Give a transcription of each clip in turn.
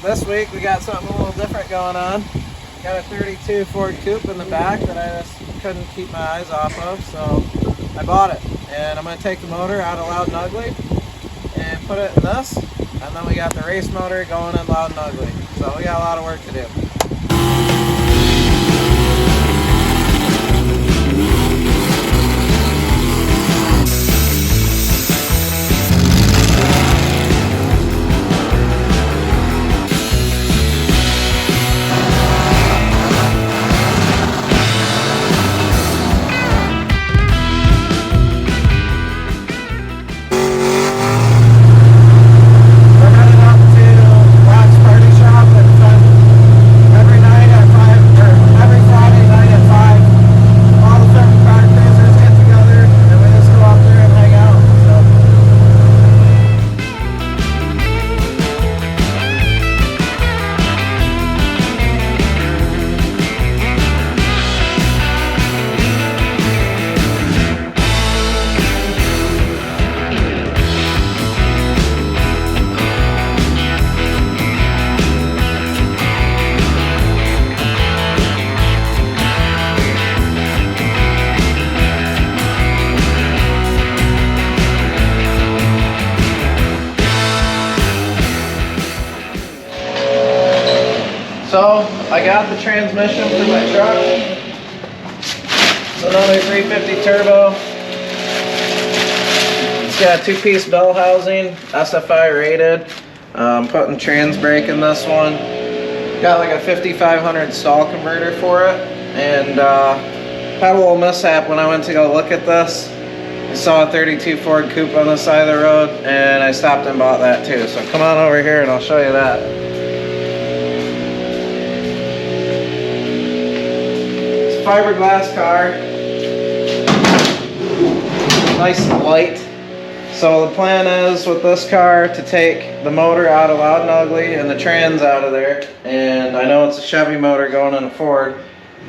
this week we got something a little different going on. Got a 32 Ford Coupe in the back that I just couldn't keep my eyes off of, so I bought it. And I'm going to take the motor out of Loud and Ugly and put it in this, and then we got the race motor going in Loud and Ugly. So we got a lot of work to do. So I got the transmission for my truck. It's another 350 turbo. It's got a 2-piece bell housing, SFI rated. Putting trans brake in this one. Got like a 5500 stall converter for it, and had a little mishap when I went to go look at this. I saw a 32 Ford Coupe on the side of the road, and I stopped and bought that too. So come on over here and I'll show you that. Fiberglass car, nice and light. So the plan is with this car to take the motor out of Loud and Ugly and the trans out of there. And I know it's a Chevy motor going in a Ford,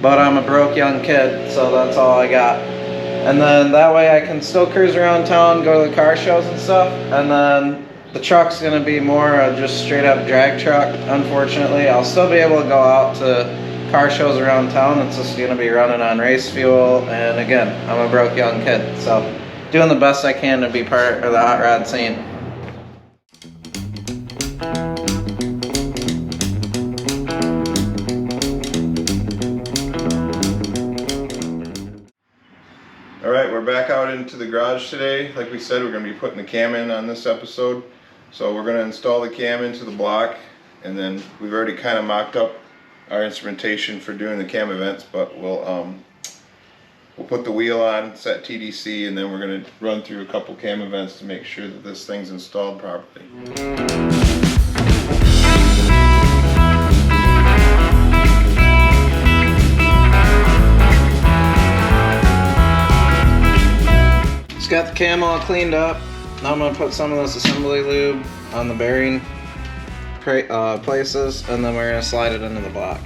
but I'm a broke young kid, so that's all I got. And then that way I can still cruise around town, go to the car shows and stuff. And then the truck's gonna be more just straight up drag truck, unfortunately. I'll still be able to go out to car shows around town. It's just going to be running on race fuel, and again, I'm a broke young kid, so doing the best I can to be part of the hot rod scene. Alright, we're back out into the garage today. Like we said, we're going to be putting the cam in on this episode. So we're going to install the cam into the block, and then we've already kind of mocked up our instrumentation for doing the cam events, but we'll put the wheel on, set TDC, and then we're going to run through a couple cam events to make sure that this thing's installed properly. Just got the cam all cleaned up. Now I'm going to put some of this assembly lube on the bearing places, and then we're going to slide it into the block.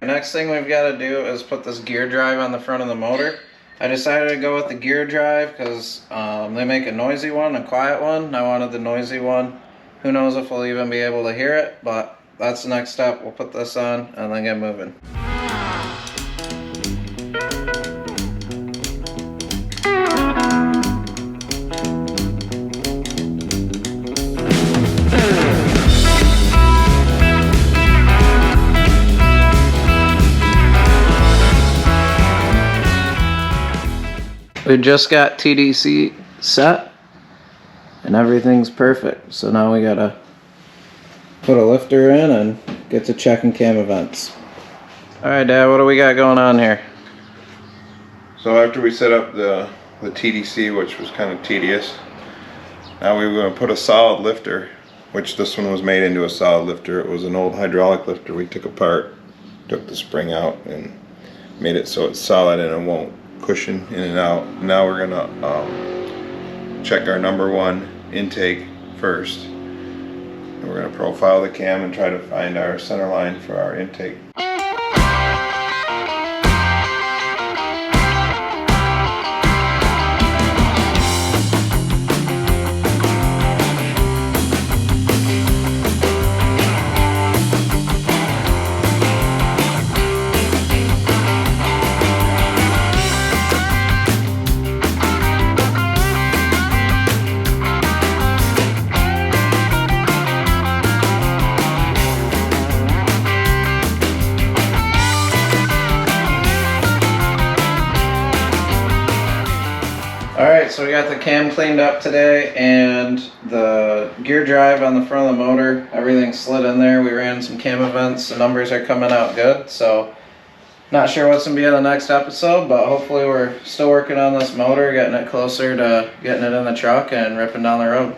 Next thing we've got to do is put this gear drive on the front of the motor. I decided to go with the gear drive because they make a noisy one, a quiet one. I wanted the noisy one. Who knows if we'll even be able to hear it, but that's the next step. We'll put this on and then get moving. We just got TDC set and everything's perfect. So now we gotta put a lifter in and get to checking cam events. Alright, Dad, what do we got going on here? So after we set up the TDC, which was kind of tedious, now we were going to put a solid lifter which this one was made into a solid lifter. It was an old hydraulic lifter we took apart, took the spring out and made it so it's solid and it won't cushion in and out. Now we're gonna check our number one intake first. And we're gonna profile the cam and try to find our center line for our intake. Alright, so we got the cam cleaned up today and the gear drive on the front of the motor, everything slid in there. We ran some cam events, the numbers are coming out good, so not sure what's going to be in the next episode, but hopefully we're still working on this motor, getting it closer to getting it in the truck and ripping down the road.